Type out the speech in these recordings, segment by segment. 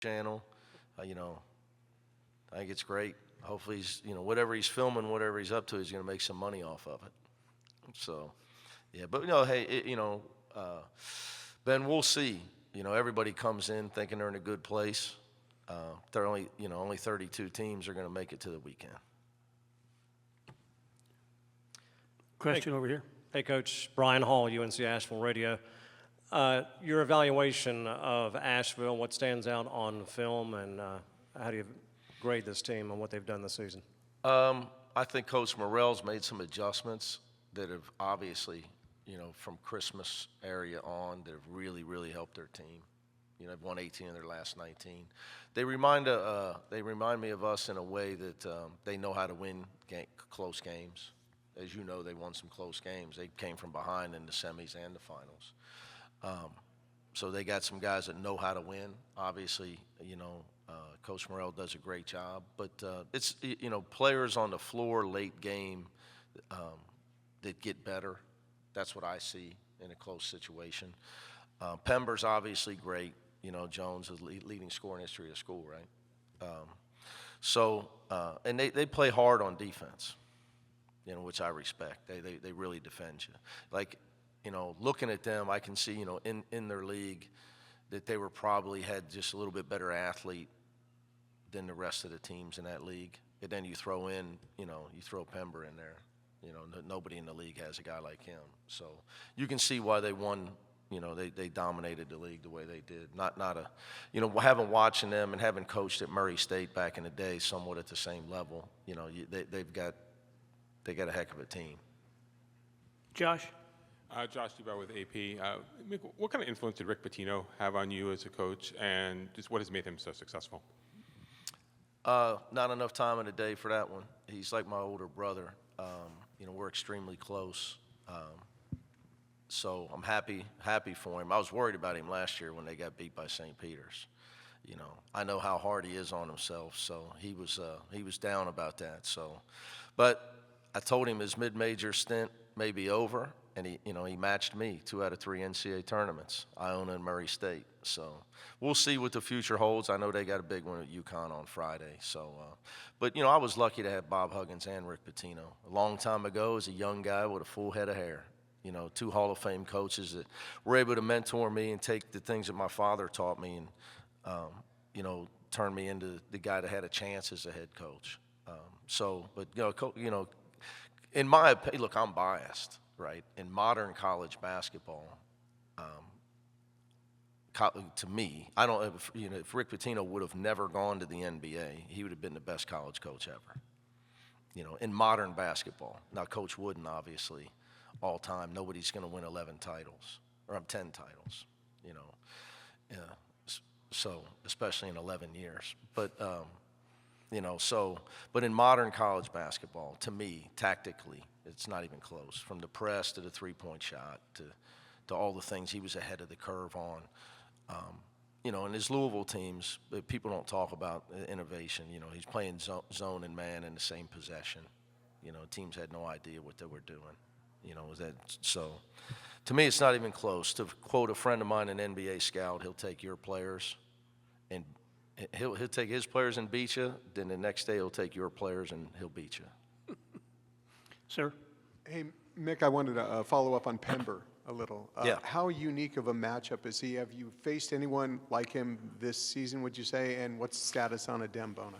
channel. I think it's great. Hopefully he's, whatever he's filming, whatever he's up to, he's going to make some money off of it. So, yeah, but, hey, Ben, we'll see. Everybody comes in thinking they're in a good place. They're only 32 teams are going to make it to the weekend. Question over here. Hey, Coach. Brian Hall, UNC Asheville Radio. Your evaluation of Asheville, what stands out on film, and how do you grade this team on what they've done this season? I think Coach Morrell's made some adjustments that have obviously, from Christmas area on, that have really, really helped their team. They've won 18 of their last 19. They remind me of us in a way that they know how to win close games. As you know, they won some close games. They came from behind in the semis and the finals. So they got some guys that know how to win. Obviously, Coach Morrell does a great job. But it's, players on the floor late game that get better. That's what I see in a close situation. Pember's obviously great. Jones is leading scorer in history of school, right? And they play hard on defense, which I respect. They really defend you. Like, looking at them, I can see, in their league that they were probably had just a little bit better athlete than the rest of the teams in that league. And then you throw in, you throw Pember in there. Nobody in the league has a guy like him. So you can see why they won. They dominated the league the way they did. Having watching them and having coached at Murray State back in the day, somewhat at the same level. They got a heck of a team. Josh. Josh Dubois with AP. Mick, what kind of influence did Rick Pitino have on you as a coach, and just what has made him so successful? Not enough time in the day for that one. He's like my older brother. We're extremely close. So I'm happy for him. I was worried about him last year when they got beat by St. Peter's. I know how hard he is on himself, so he was down about that. So, but I told him his mid-major stint may be over, and he matched me 2 out of 3 NCAA tournaments, Iona and Murray State. So we'll see what the future holds. I know they got a big one at UConn on Friday. So, but I was lucky to have Bob Huggins and Rick Pitino. A long time ago, as a young guy with a full head of hair. 2 Hall of Fame coaches that were able to mentor me and take the things that my father taught me and, turn me into the guy that had a chance as a head coach. In my opinion, look, I'm biased, right? In modern college basketball, to me, I don't, if Rick Pitino would have never gone to the NBA, he would have been the best college coach ever. In modern basketball. Now, Coach Wooden, obviously, all time, nobody's going to win 11 titles, or 10 titles, so especially in 11 years. But, but in modern college basketball, to me, tactically, it's not even close. From the press to the three-point shot to all the things he was ahead of the curve on. In his Louisville teams, people don't talk about innovation. He's playing zone and man in the same possession. Teams had no idea what they were doing. So to me, it's not even close. To quote a friend of mine, an NBA scout, he'll take your players and he'll take his players and beat you. Then the next day he'll take your players and he'll beat you. Sir. Hey, Mick, I wanted to follow up on Pember a little. Yeah. How unique of a matchup is he? Have you faced anyone like him this season, would you say? And what's the status on Adem Bona?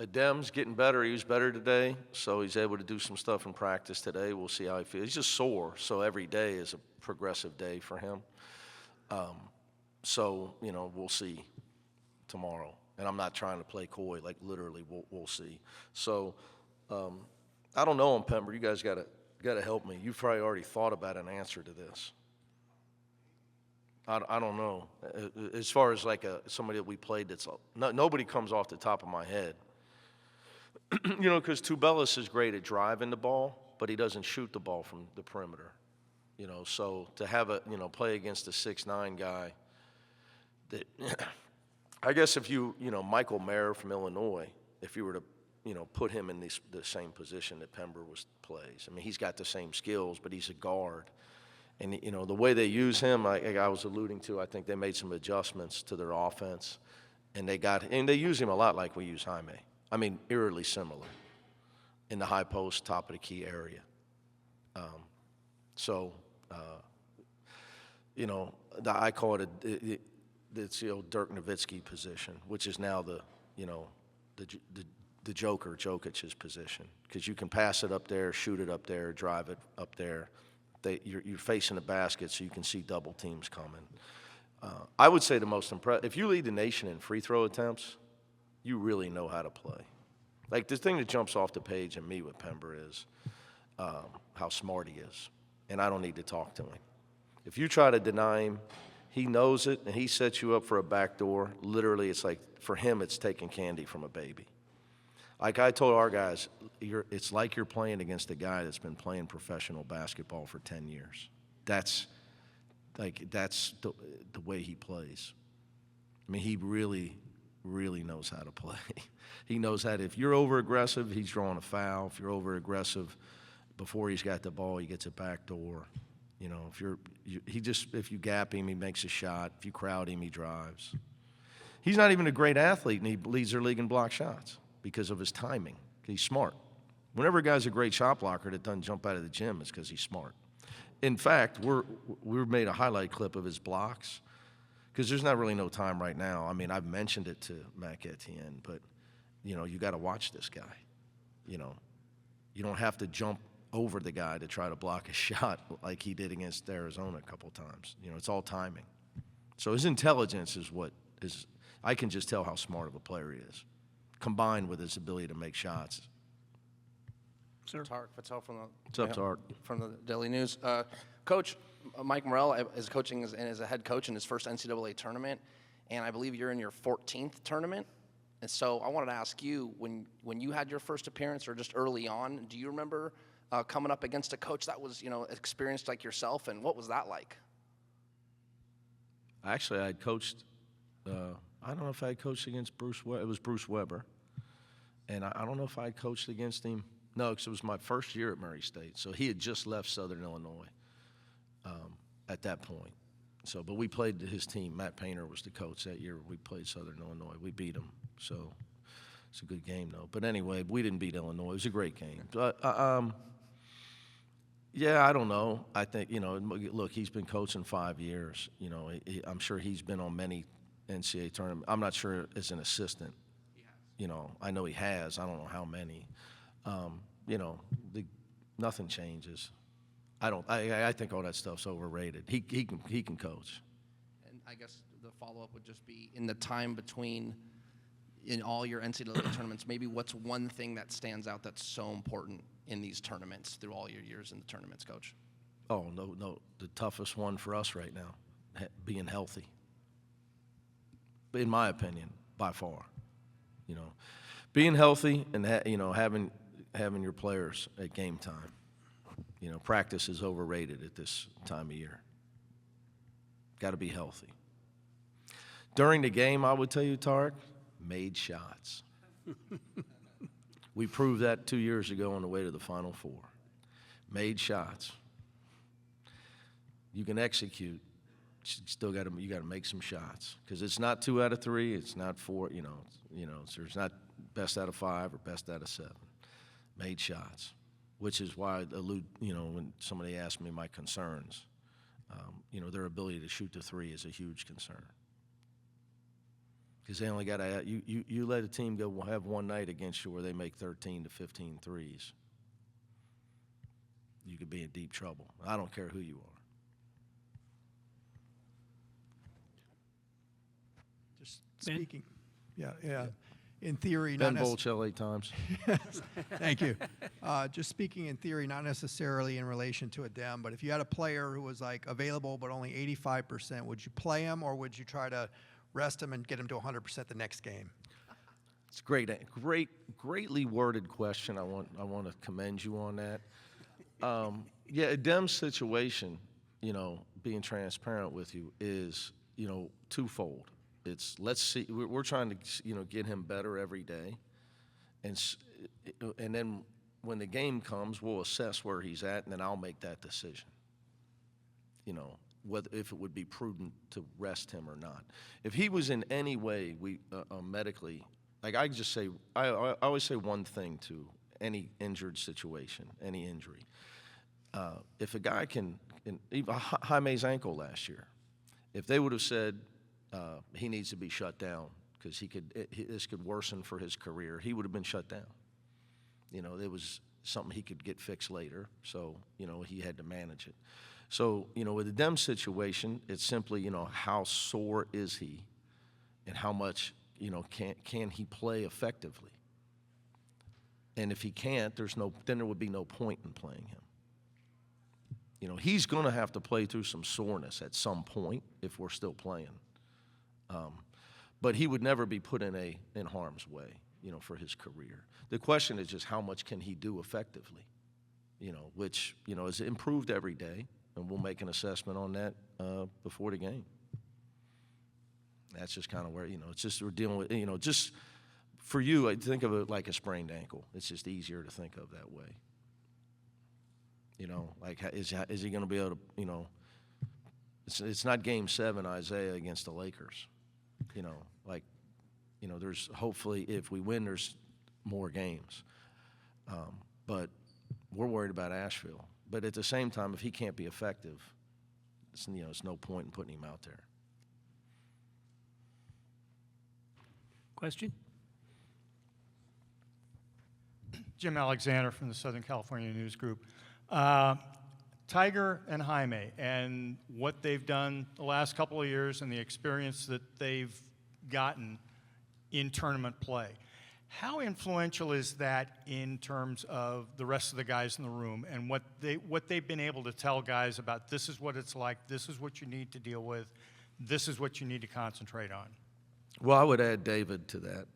Adem's getting better. He was better today, so he's able to do some stuff in practice today. We'll see how he feels. He's just sore, so every day is a progressive day for him. We'll see tomorrow. And I'm not trying to play coy, like literally we'll see. So I don't know on Pember. You guys got to help me. You've probably already thought about an answer to this. I don't know. As far as like somebody that we played nobody comes off the top of my head. Because Tubelis is great at driving the ball, but he doesn't shoot the ball from the perimeter. So to have play against a 6'9" guy that, I guess if Michael Mayer from Illinois, if you were to, put him in the same position that Pember plays. I mean, he's got the same skills, but he's a guard. And, you know, the way they use him, like I was alluding to, I think they made some adjustments to their offense. And they use him a lot like we use Jaime. I mean, eerily similar in the high post, top of the key area. You know, I call it it's the old Dirk Nowitzki position, which is now the Joker, Jokic's position, because you can pass it up there, shoot it up there, drive it up there. You're facing the basket, so you can see double teams coming. I would say the most impressive, if you lead the nation in free throw attempts, you really know how to play. Like, the thing that jumps off the page in me with Pember is how smart he is, and I don't need to talk to him. If you try to deny him, he knows it, and he sets you up for a backdoor. Literally, it's like, for him, it's taking candy from a baby. Like I told our guys, it's like you're playing against a guy that's been playing professional basketball for 10 years. That's the way he plays. I mean, he really, really knows how to play. He knows how to, if you're over-aggressive, he's drawing a foul. If you're over-aggressive, before he's got the ball, he gets a backdoor. You know, if you gap him, he makes a shot. If you crowd him, he drives. He's not even a great athlete, and he leads their league in block shots because of his timing. He's smart. Whenever a guy's a great shot blocker that doesn't jump out of the gym, it's because he's smart. In fact, we've made a highlight clip of his blocks because there's not really no time right now. I mean, I've mentioned it to Mac Etienne, but, you know, you got to watch this guy. You know, you don't have to jump over the guy to try to block a shot like he did against Arizona a couple times. You know, it's all timing. So his intelligence is what is – I can just tell how smart of a player he is, combined with his ability to make shots. Sir? Tarek Patel from the What's up, Tarek? from the Daily News. Coach, Mike Morrell is coaching as a head coach in his first NCAA tournament, and I believe you're in your 14th tournament. And so I wanted to ask you, when you had your first appearance or just early on, do you remember coming up against a coach that was, you know, experienced like yourself, and what was that like? Actually, I had coached I don't know if I had coached against Bruce Weber. It was Bruce Weber. And I don't know if I had coached against him. No, because it was my first year at Murray State. So he had just left Southern Illinois at that point. So, but we played his team. Matt Painter was the coach that year. We played Southern Illinois. We beat them. So it's a good game, though. But anyway, we didn't beat Illinois. It was a great game. But, yeah, I don't know. I think, you know, look, he's been coaching 5 years. You know, I'm sure he's been on many NCAA tournaments. I'm not sure as an assistant. You know, I know he has. I don't know how many. You know, nothing changes. I think all that stuff's overrated. He can coach. And I guess the follow-up would just be, in the time between in all your NCAA tournaments, maybe what's one thing that stands out that's so important in these tournaments through all your years in the tournaments, Coach? Oh, no. The toughest one for us right now, being healthy. In my opinion, by far. You know, being healthy and, you know, having your players at game time. You know, practice is overrated at this time of year. Got to be healthy. During the game, I would tell you, Tarek, made shots. We proved that 2 years ago on the way to the Final Four. Made shots. You can execute. You got to make some shots, because it's not 2 out of 3. It's not 4. You know, so it's not best out of 5 or best out of 7. Made shots, which is why I allude. You know, when somebody asked me my concerns, you know, their ability to shoot the 3 is a huge concern. Because they only got to you let a team go have one night against you where they make 13 to 15 threes. You could be in deep trouble. I don't care who you are. Just speaking. Yeah. In theory, Ben not Bolch, LA Times. Thank you. Just speaking in theory, not necessarily in relation to a dem, but if you had a player who was like available but only 85%, would you play him, or would you try to rest him and get him to 100% the next game? It's greatly worded question. I want to commend you on that. Yeah, a dem situation, you know, being transparent with you, is, you know, twofold. It's, let's see, we're trying to, you know, get him better every day, and then when the game comes, we'll assess where he's at, and then I'll make that decision. whether if it would be prudent to rest him or not. If he was in any way medically, like I just say, I always say one thing to any injured situation, any injury. If a guy can, even Jaime's ankle last year, if they would have said he needs to be shut down because this could worsen for his career, he would have been shut down. It was something he could get fixed later, so he had to manage it. So with the Dem situation, it's simply how sore is he, and how much can he play effectively. And if he can't, then there would be no point in playing him. He's going to have to play through some soreness at some point if we're still playing. But he would never be put in harm's way, for his career. The question is just how much can he do effectively, which, is improved every day, and we'll make an assessment on that before the game. That's just kind of where, it's just we're dealing with, just for you, I think of it like a sprained ankle. It's just easier to think of that way. Like, is he going to be able to, it's not Game 7, Isaiah, against the Lakers. There's hopefully, if we win, there's more games. But we're worried about Asheville. But at the same time, if he can't be effective, it's no point in putting him out there. Question? Jim Alexander from the Southern California News Group. Tiger and Jaime and what they've done the last couple of years and the experience that they've gotten in tournament play. How influential is that in terms of the rest of the guys in the room and what they've been able to tell guys about this is what it's like, this is what you need to deal with, this is what you need to concentrate on? Well, I would add David to that,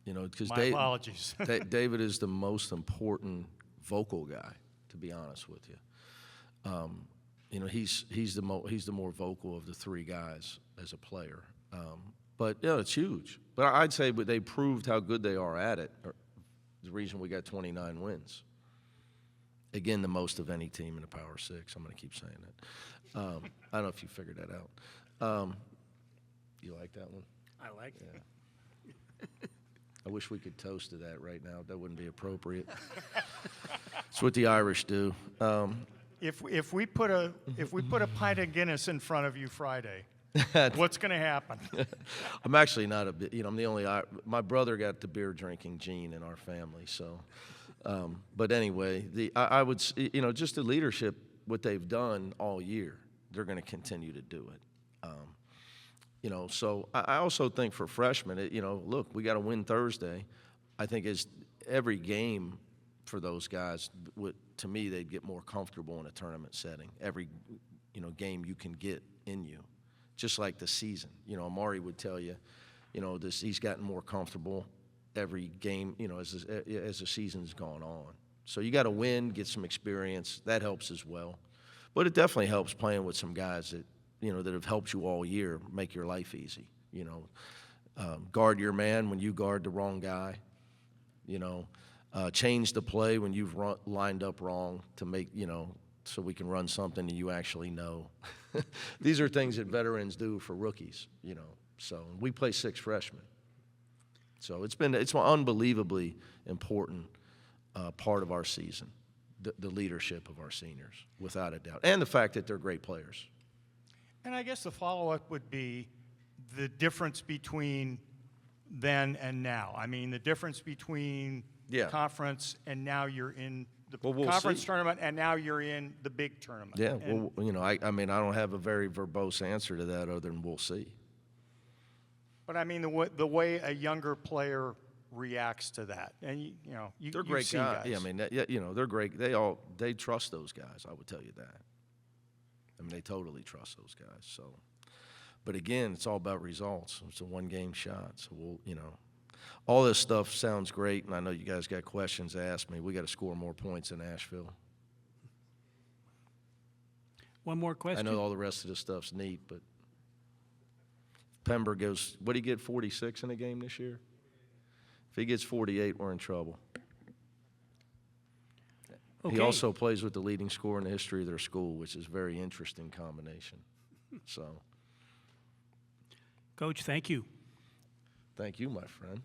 because apologies. David is the most important vocal guy, to be honest with you. He's the more vocal of the three guys as a player. But it's huge. But I'd say they proved how good they are at it. The reason we got 29 wins. Again, the most of any team in the Power Six. I'm going to keep saying that. I don't know if you figured that out. You like that one? I like it. Yeah. I wish we could toast to that right now. That wouldn't be appropriate. It's what the Irish do. If we put a pint of Guinness in front of you Friday, what's going to happen? I'm actually not I'm the only, my brother got the beer drinking gene in our family, so. But anyway, I would, just the leadership, what they've done all year, they're going to continue to do it. So I also think for freshmen, look, we got to win Thursday. I think is every game for those guys, to me, they'd get more comfortable in a tournament setting. Every, game you can get in you, just like the season. Amari would tell you, he's gotten more comfortable every game, as the season's gone on. So you got to win, get some experience. That helps as well. But it definitely helps playing with some guys that, that have helped you all year, make your life easy. Guard your man when you guard the wrong guy. Change the play when you've lined up wrong to make, so we can run something that you actually know. These are things that veterans do for rookies, So we play 6 freshmen. So it's an unbelievably important part of our season, the leadership of our seniors, without a doubt, and the fact that they're great players. And I guess the follow-up would be the difference between then and now. I mean, the difference between conference and now you're in the conference tournament and now you're in the big tournament. Yeah, I mean, I don't have a very verbose answer to that other than we'll see. But I mean, the way a younger player reacts to that, and they're great guys. Yeah, I mean, they're great. They trust those guys. I would tell you that. I mean, they totally trust those guys. So, but again, it's all about results. It's a one-game shot. So we'll, all this stuff sounds great, and I know you guys got questions to ask me. We got to score more points in Asheville. One more question. I know all the rest of this stuff's neat, but Pember goes, what did he get, 46 in a game this year? If he gets 48, we're in trouble. Okay. He also plays with the leading scorer in the history of their school, which is a very interesting combination. So, Coach, thank you. thank you, my friend.